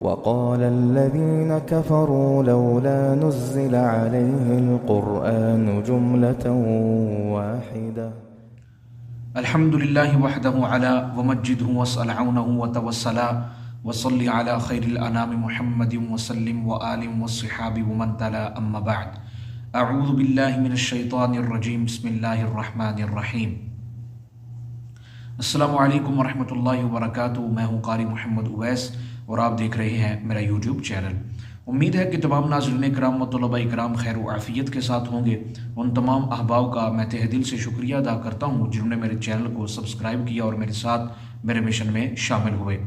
وقال الذين كفروا لولا نزل عليه القرآن جملة واحدة. الحمد لله وحده على ومجده واسأل عونه وتوسلا وصلي على خير الأنام محمد وسلم وآل والصحاب ومن تلا أما بعد. أعوذ بالله من الشيطان الرجيم. بسم الله الرحمن الرحیم. السلام علیکم ورحمۃ اللہ وبرکاتہ. میں ہوں قاری محمد اویس اور آپ دیکھ رہے ہیں میرا یوٹیوب چینل. امید ہے کہ تمام ناظرین کرام و طلباء کرام خیر و عافیت کے ساتھ ہوں گے. ان تمام احباب کا میں تہ دل سے شکریہ ادا کرتا ہوں جنہوں نے میرے چینل کو سبسکرائب کیا اور میرے ساتھ میرے مشن میں شامل ہوئے.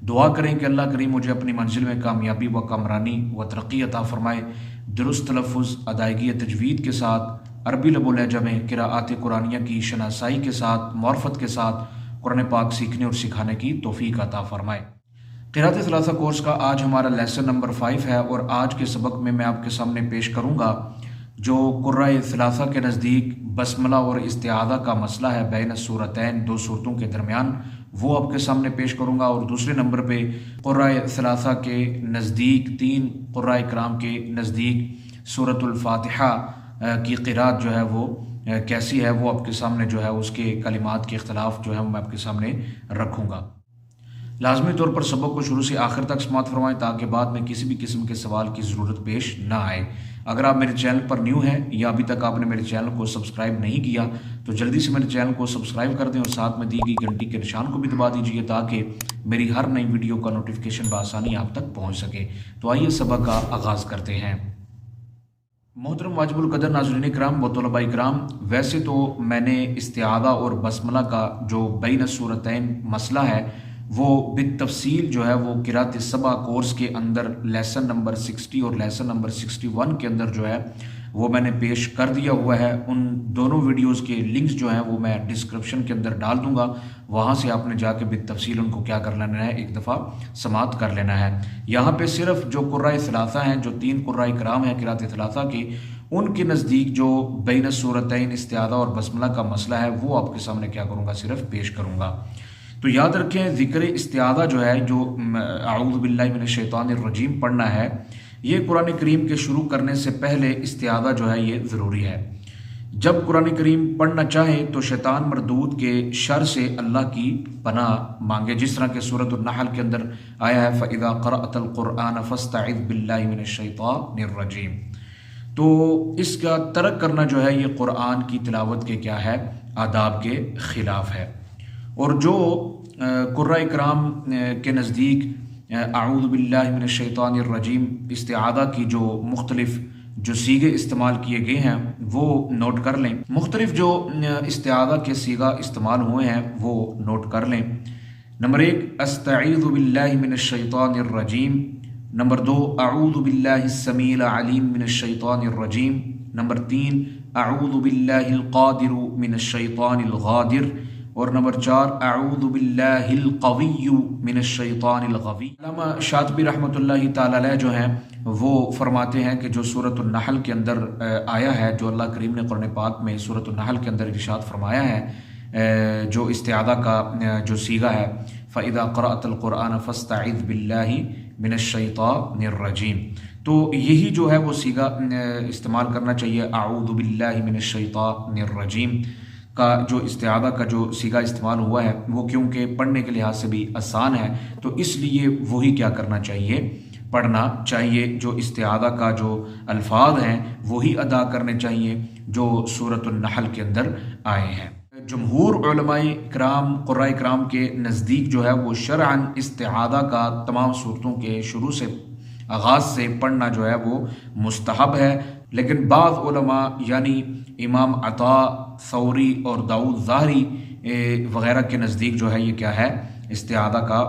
دعا کریں کہ اللہ کریم مجھے اپنی منزل میں کامیابی و کامرانی و ترقی عطا فرمائے. درست تلفظ، ادائیگی تجوید کے ساتھ، عربی لب و لہجہ میں قراءات قرآنیہ کی شناسائی کے ساتھ، معرفت کے ساتھ قرآن پاک سیکھنے اور سکھانے کی توفیق عطا فرمائے. قراءت ثلاثہ کورس کا آج ہمارا لیسن نمبر 5 ہے اور آج کے سبق میں آپ کے سامنے پیش کروں گا جو قرۂ ثلاثہ کے نزدیک بسملہ اور استعاذہ کا مسئلہ ہے بین السورتین، دو صورتوں کے درمیان، وہ آپ کے سامنے پیش کروں گا. اور دوسرے نمبر پہ قرۂ ثلاثہ کے نزدیک، 3 قرآء کرام کے نزدیک سورۃ الفاتحہ کی قراءت جو ہے وہ کیسی ہے، وہ آپ کے سامنے جو ہے اس کے کلمات کے اختلاف جو ہے میں آپ کے سامنے رکھوں گا. لازمی طور پر سبق کو شروع سے آخر تک سماعت فرمائیں تاکہ بعد میں کسی بھی قسم کے سوال کی ضرورت پیش نہ آئے. اگر آپ میرے چینل پر نیو ہیں یا ابھی تک آپ نے میرے چینل کو سبسکرائب نہیں کیا تو جلدی سے میرے چینل کو سبسکرائب کر دیں اور ساتھ میں دی گئی گھنٹی کے نشان کو بھی دبا دیجیے تاکہ میری ہر نئی ویڈیو کا نوٹیفیکیشن بآسانی آپ تک پہنچ سکے. تو آئیے سبق کا آغاز کرتے ہیں. محترم واجب القدر ناظرین کرام و طلباء کرام، ویسے تو میں نے استعاذہ اور بسملہ کا جو بین السورتین مسئلہ ہے وہ بالتفصیل جو ہے وہ قراءت سبع کورس کے اندر لیسن نمبر 60 اور لیسن نمبر 61 کے اندر جو ہے وہ میں نے پیش کر دیا ہوا ہے. ان دونوں ویڈیوز کے لنکس جو ہیں وہ میں ڈسکرپشن کے اندر ڈال دوں گا، وہاں سے آپ نے جا کے بالتفصیل ان کو کیا کر لینا ہے، ایک دفعہ سماعت کر لینا ہے. یہاں پہ صرف جو قرآء ثلاثہ ہیں، جو 3 قرآء کرام ہیں قراءت ثلاثہ کے، ان کے نزدیک جو بین السورتین استعاذہ اور بسملہ کا مسئلہ ہے وہ آپ کے سامنے کیا کروں گا، صرف پیش کروں گا. تو یاد رکھیں ذکر استعاذہ جو ہے، جو اعوذ باللہ من الشیطان الرجیم پڑھنا ہے، یہ قرآن کریم کے شروع کرنے سے پہلے استعاذہ جو ہے یہ ضروری ہے. جب قرآن کریم پڑھنا چاہیں تو شیطان مردود کے شر سے اللہ کی پناہ مانگے، جس طرح کہ سورۃ النحل کے اندر آیا ہے فَإِذَا قَرَأْتَ الْقُرْآنَ فَاسْتَعِذْ بِاللَّهِ مِنَ الشَّيْطَانِ الرَّجِيمِ. تو اس کا ترک کرنا جو ہے یہ قرآن کی تلاوت کے کیا ہے، آداب کے خلاف ہے. اور جو قرآء کرام کے نزدیک اعوذ باللہ من الشیطان الرجیم استعاذہ کی جو مختلف جو صیغے استعمال کیے گئے ہیں وہ نوٹ کر لیں. مختلف جو استعاذہ کے صیغہ استعمال ہوئے ہیں وہ نوٹ کر لیں. نمبر 1 استعیذ باللہ من الشیطان الرجیم. نمبر 2 اعوذ باللہ السمیع العلیم من الشیطان الرجیم. نمبر 3 اعوذ باللہ القادر من الشیطان الغادر. اور نمبر 4 اعوذ باللہ القوی من الشیطان الغوی. علامہ شاطبی رحمۃ اللہ تعالی علیہ جو ہیں وہ فرماتے ہیں کہ جو سورۃ النحل کے اندر آیا ہے، جو اللہ کریم نے قرآن پاک میں سورۃ النحل کے اندر ارشاد فرمایا ہے، جو استعاذہ کا جو صیغہ ہے فَإِذَا قَرَأْتَ الْقُرْآنَ فَاسْتَعِذْ بِاللَّهِ مِنَ الشَّيْطَانِ الرَّجِيمِ. تو یہی جو ہے وہ صیغہ استعمال کرنا چاہیے. اعوذ باللہ من الشیطان الرجیم کا جو استعاذہ کا جو صیغہ استعمال ہوا ہے وہ کیونکہ پڑھنے کے لحاظ سے بھی آسان ہے تو اس لیے وہی کیا کرنا چاہیے، پڑھنا چاہیے. جو استعاذہ کا جو الفاظ ہیں وہی ادا کرنے چاہیے جو سورۃ النحل کے اندر آئے ہیں. جمہور علماء کرام قرآء کرام کے نزدیک جو ہے وہ شرعاً استعاذہ کا تمام صورتوں کے شروع سے آغاز سے پڑھنا جو ہے وہ مستحب ہے. لیکن بعض علماء یعنی امام عطا، ثوری اور داؤد ظاہری وغیرہ کے نزدیک جو ہے یہ کیا ہے، استعاذہ کا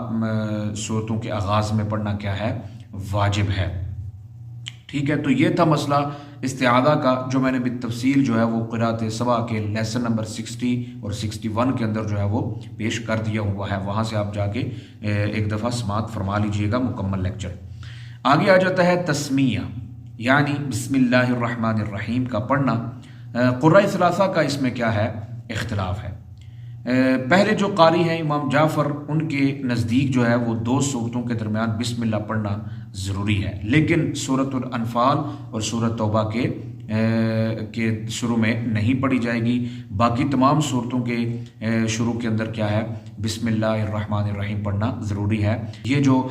صورتوں کے آغاز میں پڑھنا کیا ہے، واجب ہے. ٹھیک ہے، تو یہ تھا مسئلہ استعاذہ کا جو میں نے بالتفصیل جو ہے وہ قراءت سبع کے لیسن نمبر 60 اور 61 کے اندر جو ہے وہ پیش کر دیا ہوا ہے. وہاں سے آپ جا کے ایک دفعہ سماعت فرما لیجئے گا مکمل لیکچر. آگے آ جاتا ہے تسمیہ یعنی بسم اللہ الرحمن الرحیم کا پڑھنا. قرآء ثلاثہ کا اس میں کیا ہے، اختلاف ہے. پہلے جو قاری ہیں امام جعفر، ان کے نزدیک جو ہے وہ 2 صورتوں کے درمیان بسم اللہ پڑھنا ضروری ہے، لیکن سورۃ الانفال اور سورۃ توبہ کے شروع میں نہیں پڑھی جائے گی۔ باقی تمام صورتوں کے شروع کے اندر کیا ہے، بسم اللہ الرحمن الرحیم پڑھنا ضروری ہے۔ یہ جو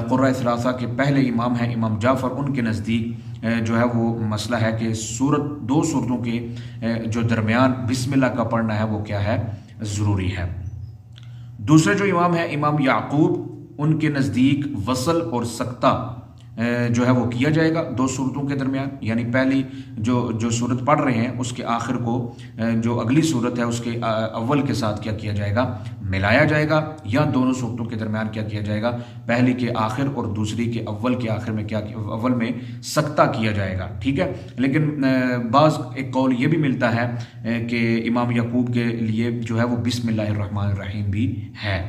قرۂ ثلاثہ کے پہلے امام ہیں امام جعفر، ان کے نزدیک جو ہے وہ مسئلہ ہے کہ 2 صورتوں کے جو درمیان بسم اللہ کا پڑھنا ہے وہ کیا ہے، ضروری ہے۔ دوسرے جو امام ہیں امام یعقوب، ان کے نزدیک وصل اور سکتہ جو ہے وہ کیا جائے گا 2 صورتوں کے درمیان، یعنی پہلی جو صورت پڑھ رہے ہیں اس کے آخر کو جو اگلی صورت ہے اس کے اول کے ساتھ کیا کیا جائے گا، ملایا جائے گا، یا دونوں صورتوں کے درمیان کیا کیا جائے گا، پہلی کے آخر اور دوسری کے اول کے آخر میں اول میں سکتہ کیا جائے گا، ٹھیک ہے۔ لیکن بعض ایک قول یہ بھی ملتا ہے کہ امام یعقوب کے لیے جو ہے وہ بسم اللہ الرحمن الرحیم بھی ہے۔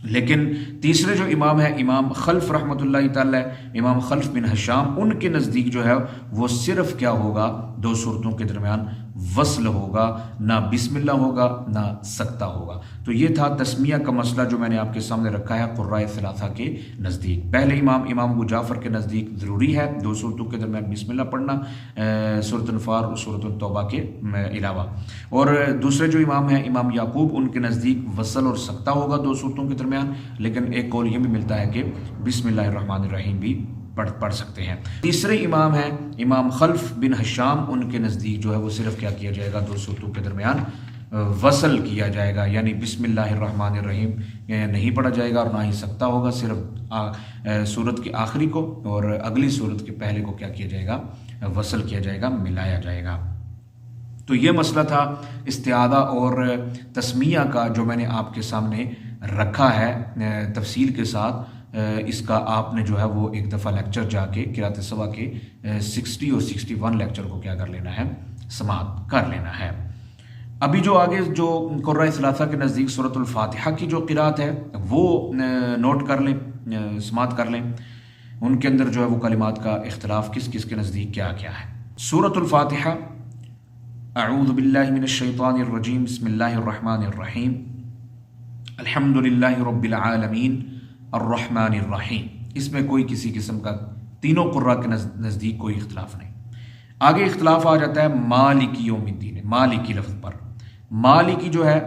لیکن تیسرے جو امام ہے امام خلف رحمۃ اللہ تعالی، امام خلف بن ہشام، ان کے نزدیک جو ہے وہ صرف کیا ہوگا، 2 صورتوں کے درمیان وصل ہوگا، نہ بسم اللہ ہوگا نہ سکتہ ہوگا۔ تو یہ تھا تسمیہ کا مسئلہ جو میں نے آپ کے سامنے رکھا ہے قرائے ثلاثہ کے نزدیک۔ پہلے امام ابو جعفر کے نزدیک ضروری ہے 2 صورتوں کے درمیان بسم اللہ پڑھنا، سورۃ الانفال اور سورۃ التوبہ کے علاوہ، اور دوسرے جو امام ہیں امام یعقوب، ان کے نزدیک وصل اور سکتہ ہوگا 2 صورتوں کے درمیان، لیکن ایک قول یہ بھی ملتا ہے کہ بسم اللہ الرحمن الرحیم بھی پڑھ سکتے ہیں۔ تیسرے امام ہیں امام خلف بن ہشام، ان کے نزدیک جو ہے وہ صرف کیا کیا جائے گا، 2 صورتوں کے درمیان وصل کیا جائے گا، یعنی بسم اللہ الرحمن الرحیم نہیں پڑھا جائے گا اور نہ ہی سکتہ ہوگا، صرف صورت کے آخری کو اور اگلی صورت کے پہلے کو کیا کیا جائے گا، وصل کیا جائے گا، ملایا جائے گا۔ تو یہ مسئلہ تھا استعاذہ اور تسمیہ کا جو میں نے آپ کے سامنے رکھا ہے تفصیل کے ساتھ۔ اس کا آپ نے جو ہے وہ ایک دفعہ لیکچر جا کے قرأت سبا کے 60 اور 61 لیکچر کو کیا کر لینا ہے، سماعت کر لینا ہے۔ ابھی جو آگے جو قرآن ثلاثہ کے نزدیک سورۃ الفاتحہ کی جو قرأت ہے وہ نوٹ کر لیں، سماعت کر لیں۔ ان کے اندر جو ہے وہ کلمات کا اختلاف کس کس کے نزدیک کیا کیا ہے۔ سورۃ الفاتحہ، اعوذ باللہ من الشیطان الرجیم، بسم اللہ الرحمن الرحیم، الحمد للہ رب العالمین الرحمن الرحیم۔ اس میں کوئی کسی قسم کا تینوں قراء کے نزدیک کوئی اختلاف نہیں۔ آگے اختلاف آ جاتا ہے مالکی یوم الدین، مالکی لفظ پر۔ مالکی جو ہے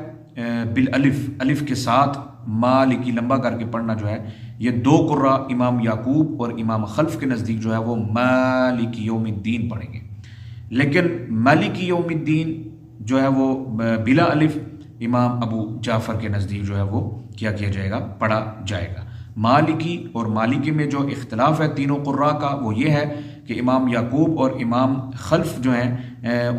بالالف، الف کے ساتھ مالکی لمبا کر کے پڑھنا جو ہے، یہ 2 قراء امام یعقوب اور امام خلف کے نزدیک جو ہے وہ مالکی یوم الدین پڑھیں گے، لیکن مالکی یوم الدین جو ہے وہ بلا الف امام ابو جعفر کے نزدیک جو ہے وہ کیا کیا جائے گا، پڑھا جائے گا۔ مالکی اور مالکی میں جو اختلاف ہے تینوں قراء کا وہ یہ ہے کہ امام یعقوب اور امام خلف جو ہیں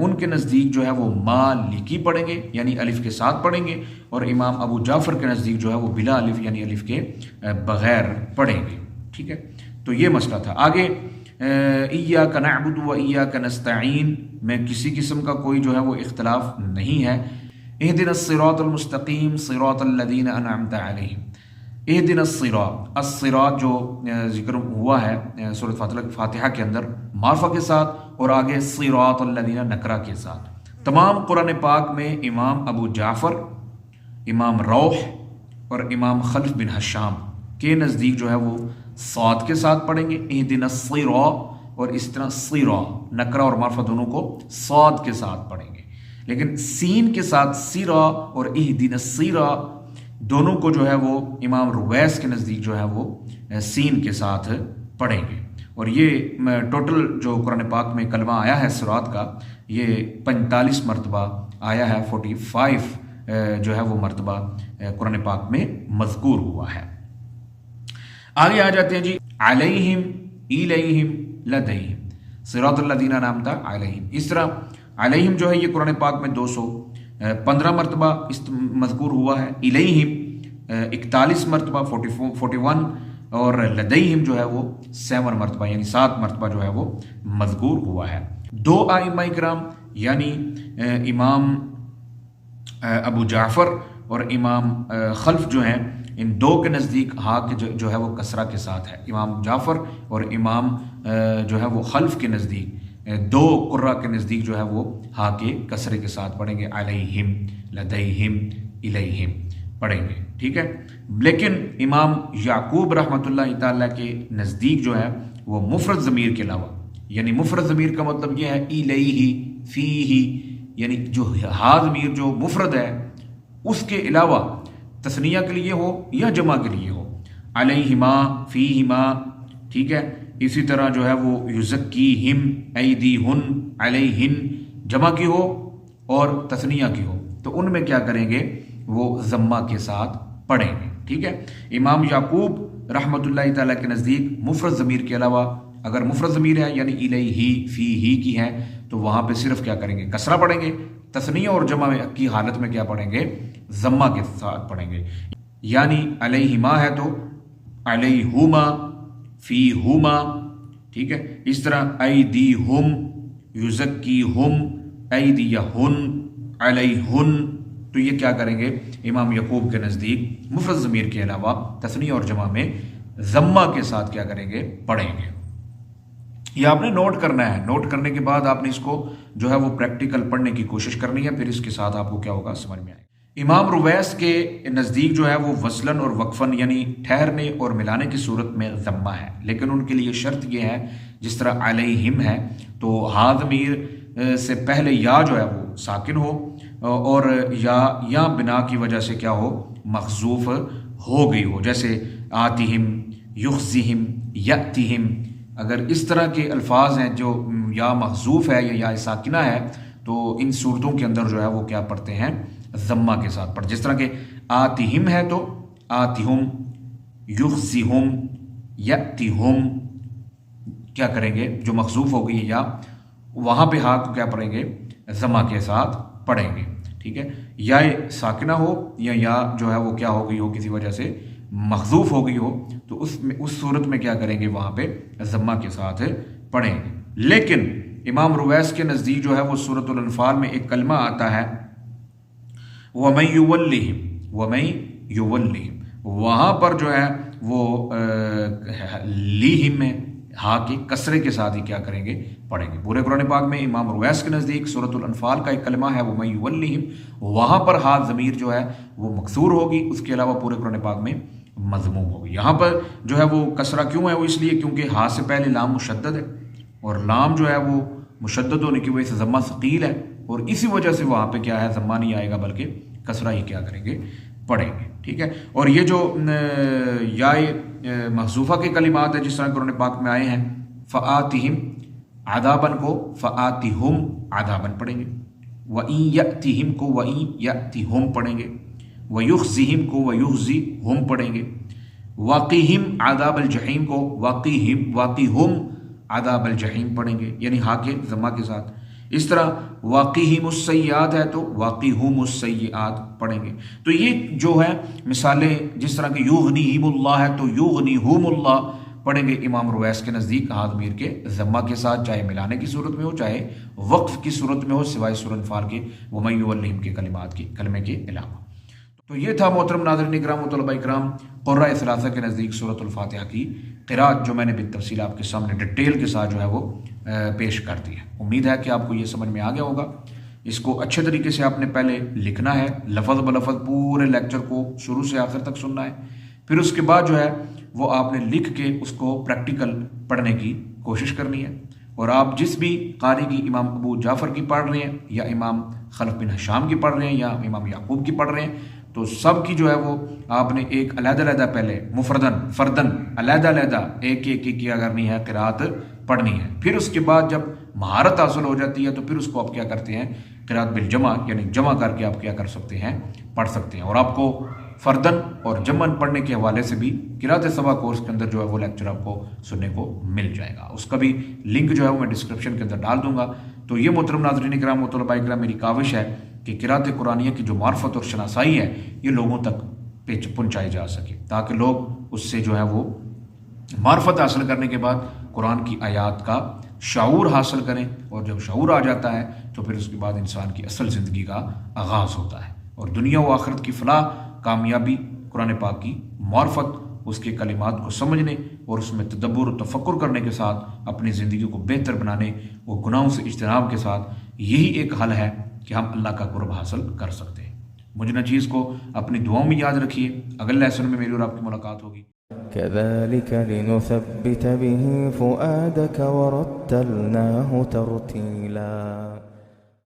ان کے نزدیک جو ہے وہ مالکی پڑھیں گے، یعنی الف کے ساتھ پڑھیں گے، اور امام ابو جعفر کے نزدیک جو ہے وہ بلا الف یعنی الف کے بغیر پڑھیں گے، ٹھیک ہے۔ تو یہ مسئلہ تھا۔ آگے ایاک نعبد و ایاک نستعین میں کسی قسم کا کوئی جو ہے وہ اختلاف نہیں ہے۔ اہدنا الصراط المستقیم صراط الذین انعمت علیہم، اہدنا الصراط، الصراط جو ذکر ہوا ہے سورۃ فاتحہ کے اندر معرفہ کے ساتھ، اور آگے صراط الذین نکرہ کے ساتھ۔ تمام قرآن پاک میں امام ابو جعفر، امام روح اور امام خلف بن ہشام کے نزدیک جو ہے وہ صاد کے ساتھ پڑھیں گے، اہدنا الصراط، اور اس طرح صراط نکرہ اور معرفہ دونوں کو صاد کے ساتھ پڑھیں گے، لیکن سین کے ساتھ سیرا اور اہدنا السیرا دونوں کو جو ہے وہ امام رویس کے نزدیک جو ہے وہ سین کے ساتھ پڑھیں گے۔ اور یہ ٹوٹل جو قرآن پاک میں کلمہ آیا ہے صراط کا، یہ 45 مرتبہ آیا ہے، 45 جو ہے وہ مرتبہ قرآن پاک میں مذکور ہوا ہے۔ آگے آ جاتے ہیں جی، علیہم الیہم لدیہم، صراط الذین انعمت علیہم۔ اس طرح علیہم جو ہے یہ قرآن پاک میں 215 مرتبہ مذکور ہوا ہے، الیہم 41 مرتبہ 41، اور لدیہم جو ہے وہ 7 مرتبہ یعنی 7 مرتبہ جو ہے وہ مذکور ہوا ہے۔ 2 ائمہ کرام یعنی امام ابو جعفر اور امام خلف جو ہیں، ان 2 کے نزدیک ہا جو ہے وہ کسرہ کے ساتھ ہے۔ امام جعفر اور امام جو ہے وہ خلف کے نزدیک 2 قراء کے نزدیک جو ہے وہ ہا کے کسرے کے ساتھ پڑھیں گے، علیہم لدیہم الیہم پڑھیں گے، ٹھیک ہے۔ لیکن امام یعقوب رحمۃ اللہ تعالیٰ کے نزدیک جو ہے وہ مفرد ضمیر کے علاوہ، یعنی مفرد ضمیر کا مطلب یہ ہے الیہ فیہ، یعنی جو ہا ضمیر جو مفرد ہے اس کے علاوہ تثنیہ کے لیے ہو یا جمع کے لیے ہو، علیہما فیہما، ٹھیک ہے۔ اسی طرح جو ہے وہ یزکیہم ایدیہن علیہن جمع کی ہو اور تثنیہ کی ہو، تو ان میں کیا کریں گے، وہ ضمہ کے ساتھ پڑھیں گے، ٹھیک ہے۔ امام یعقوب رحمۃ اللہ تعالیٰ کے نزدیک مفرد ضمیر کے علاوہ اگر مفرد ضمیر ہے یعنی الیہ فیہ کی ہے تو وہاں پہ صرف کیا کریں گے، کسرہ پڑھیں گے، تثنیہ اور جمع کی حالت میں کیا پڑھیں گے، ضمہ کے ساتھ پڑھیں گے، یعنی علیہما ہے تو علیہما فیہما، ٹھیک ہے۔ اس طرح ایدیہم یزکیہم ایدیہن علیہن، تو یہ کیا کریں گے، امام یعقوب کے نزدیک مفرد ضمیر کے علاوہ تثنیہ اور جمع میں ضمہ کے ساتھ کیا کریں گے، پڑھیں گے۔ یہ آپ نے نوٹ کرنا ہے، نوٹ کرنے کے بعد آپ نے اس کو جو ہے وہ پریکٹیکل پڑھنے کی کوشش کرنی ہے، پھر اس کے ساتھ آپ کو کیا ہوگا، سمجھ میں آئے گا۔ امام رویس کے نزدیک جو ہے وہ وصلاً اور وقفاً یعنی ٹھہرنے اور ملانے کی صورت میں ضمہ ہے، لیکن ان کے لیے شرط یہ ہے جس طرح علیہم ہے تو ہا ضمیر سے پہلے یا جو ہے وہ ساکن ہو اور یا بنا کی وجہ سے کیا ہو، مخزوف ہو گئی ہو، جیسے آتہم یخزہم یأتہم، اگر اس طرح کے الفاظ ہیں جو یا محذوف ہے یا ساکنہ ہے تو ان صورتوں کے اندر جو ہے وہ کیا پڑھتے ہیں، ضمہ کے ساتھ پڑھ، جس طرح کہ آتہم ہے تو آتہم یخزہم یأتہم، کیا کریں گے، جو محذوف ہو گئی ہے یا وہاں پہ ہا کو کیا پڑھیں گے، ضمہ کے ساتھ پڑھیں گے، ٹھیک ہے۔ یا ساکنہ ہو یا جو ہے وہ کیا ہو گئی ہو، کسی وجہ سے محذوف ہو گئی ہو تو اس صورت میں کیا کریں گے، وہاں پہ ضمہ کے ساتھ پڑھیں گے۔ لیکن امام رویس کے نزدیک جو ہے وہ سورۃ الانفال میں ایک کلمہ آتا ہے وَمَن يُوَلِّهِمْ وَمَن يُوَلِّهِمْ، وہاں پر جو ہے وہ لیہم میں ہا کے کسرے کے ساتھ ہی کیا کریں گے، پڑھیں گے۔ پورے قرآن پاک میں امام رویس کے نزدیک سورۃ الانفال کا ایک کلمہ ہے وَمَن يُوَلِّهِمْ، وہاں پر ہا ضمیر جو ہے وہ مکسور ہوگی، اس کے علاوہ پورے قرآن پاک میں مضموم ہوگی۔ یہاں پر جو ہے وہ کسرہ کیوں ہے، وہ اس لیے کیونکہ ہا سے پہلے لام مشدد ہے اور لام جو ہے وہ مشدد ہونے کی وجہ سے ضمہ ثقیل ہے، اور اسی وجہ سے وہاں پہ کیا ہے، ضمہ نہیں آئے گا بلکہ کسرہ ہی کیا کریں گے، پڑھیں گے، ٹھیک ہے۔ اور یہ جو یا محذوفہ کے کلمات ہیں جس طرح قرآن پاک میں آئے ہیں، فآتہم عذابن کو فآتہم عذابن پڑھیں گے، وَإِن يَأْتِهِمْ کو وَإِن يَأْتِهُمْ پڑھیں گے، وَيُخْزِهِمْ کو وَيُخْزِهُمْ پڑھیں گے، وَقِهِمْ عذاب الجحیم کو وَقِهِمْ عذاب الجحیم پڑھیں گے، یعنی ہا کے ضمہ کے ساتھ۔ اس طرح وَقِهِمُ السَّيِّئَاتِ ہے تو وَقِهُمُ السَّيِّئَاتِ پڑھیں گے۔ تو یہ جو ہے مثالیں، جس طرح کہ یغنیہم اللہ ہے تو یغنیہم اللہ پڑھیں گے امام رویس کے نزدیک ہا ضمیر کے ضمہ کے ساتھ، چاہے ملانے کی صورت میں ہو چاہے وقف کی صورت میں ہو، سوائے سورۃ الانفال کے وَمَن يُوَلِّهِمْ کے کلمات کے کلمے کے علاوہ۔ تو یہ تھا محترم ناظرین اکرام و طلباء اکرام قراء ثلاثہ کے نزدیک سورۃ الفاتحہ کی قراءت، جو میں نے بالتفصیل آپ کے سامنے ڈیٹیل کے ساتھ جو ہے وہ پیش کر دی ہے۔ امید ہے کہ آپ کو یہ سمجھ میں آ گیا ہوگا۔ اس کو اچھے طریقے سے آپ نے پہلے لکھنا ہے، لفظ بلفظ پورے لیکچر کو شروع سے آخر تک سننا ہے، پھر اس کے بعد جو ہے وہ آپ نے لکھ کے اس کو پریکٹیکل پڑھنے کی کوشش کرنی ہے۔ اور آپ جس بھی قاری کی، امام ابو جعفر کی پڑھ رہے ہیں یا امام خلف بن ہشام کی پڑھ رہے ہیں یا امام یعقوب کی پڑھ رہے ہیں، تو سب کی جو ہے وہ آپ نے ایک علیحدہ علیحدہ پہلے فردن علیحدہ علیحدہ ایک کیا کرنی ہے، قراءت پڑھنی ہے۔ پھر اس کے بعد جب مہارت حاصل ہو جاتی ہے تو پھر اس کو آپ کیا کرتے ہیں، قراءت بالجمع، یعنی جمع کر کے آپ کیا کر سکتے ہیں، پڑھ سکتے ہیں۔ اور آپ کو فردن اور جمعن پڑھنے کے حوالے سے بھی قراءت سبا کورس کے اندر جو ہے وہ لیکچر آپ کو سننے کو مل جائے گا، اس کا بھی لنک جو ہے وہ میں ڈسکرپشن کے اندر ڈال دوں گا۔ تو یہ محترم ناظرین اکرام و طلباء اکرام میری کاوش ہے کہ قراءت قرآنیہ کی جو معرفت اور شناسائی ہے یہ لوگوں تک پہنچائی جا سکے، تاکہ لوگ اس سے جو ہے وہ معرفت حاصل کرنے کے بعد قرآن کی آیات کا شعور حاصل کریں، اور جب شعور آ جاتا ہے تو پھر اس کے بعد انسان کی اصل زندگی کا آغاز ہوتا ہے، اور دنیا و آخرت کی فلاح کامیابی قرآن پاک کی معرفت، اس کے کلمات کو سمجھنے اور اس میں تدبر و تفکر کرنے کے ساتھ اپنی زندگی کو بہتر بنانے اور گناہوں سے اجتناب کے ساتھ، یہی ایک حل ہے کہ ہم اللہ کا قرب حاصل کر سکتے ہیں۔ مجھے نچیز کو اپنی دعاؤں میں یاد رکھیے. اگلے لیسن میں میری اور آپ کی ملاقات ہوگی. كذلك لنثبت به فؤادك ورتلناه ترتيلا